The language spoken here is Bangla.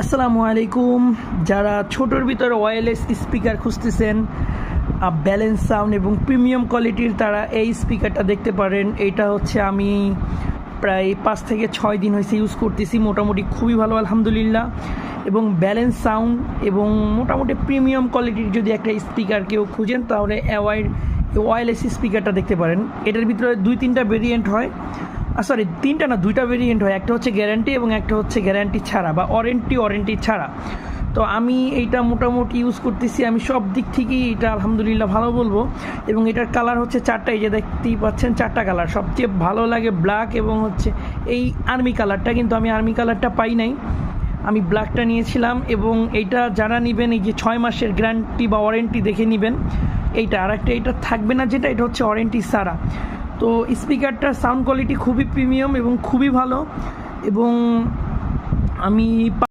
আসসালামু আলাইকুম। যারা ছোটোর ভিতরে ওয়্যারলেস স্পিকার খুঁজতেছেন, ব্যালেন্স সাউন্ড এবং প্রিমিয়াম কোয়ালিটির, তারা এই স্পিকারটা দেখতে পারেন। এইটা হচ্ছে আমি প্রায় 5 থেকে 6 দিন হয়েছে ইউজ করতেছি। মোটামুটি খুবই ভালো আলহামদুলিল্লাহ। এবং ব্যালেন্স সাউন্ড এবং মোটামুটি প্রিমিয়াম কোয়ালিটির যদি একটা স্পিকার কেউ খুঁজেন তাহলে ওয়্যারলেস স্পিকারটা দেখতে পারেন। এটার ভিতরে 2-3টা ভেরিয়েন্ট হয়, সরি 3টা না, 2টা ভেরিয়েন্ট হয়। একটা হচ্ছে গ্যারান্টি এবং একটা হচ্ছে গ্যারান্টি ছাড়া বা ওয়ারেন্টি ছাড়া। তো আমি এইটা মোটামুটি ইউজ করতেছি, আমি সব দিক থেকেই এটা আলহামদুলিল্লাহ ভালো বলবো। এবং এটার কালার হচ্ছে 4টা, এই যে দেখতেই পাচ্ছেন 4টা কালার। সবচেয়ে ভালো লাগে ব্ল্যাক এবং হচ্ছে এই আর্মি কালারটা, কিন্তু আমি আর্মি কালারটা পাই নাই, আমি ব্ল্যাকটা নিয়েছিলাম। এবং এইটা যারা নেবেন, এই যে 6 মাসের গ্যারান্টি বা ওয়ারেন্টি দেখে নেবেন। এইটা আর একটা এটা থাকবে না, যেটা এটা হচ্ছে ওয়ারেন্টি ছাড়া। তো স্পিকারটার সাউন্ড কোয়ালিটি খুবই প্রিমিয়াম এবং খুবই ভালো। এবং আমি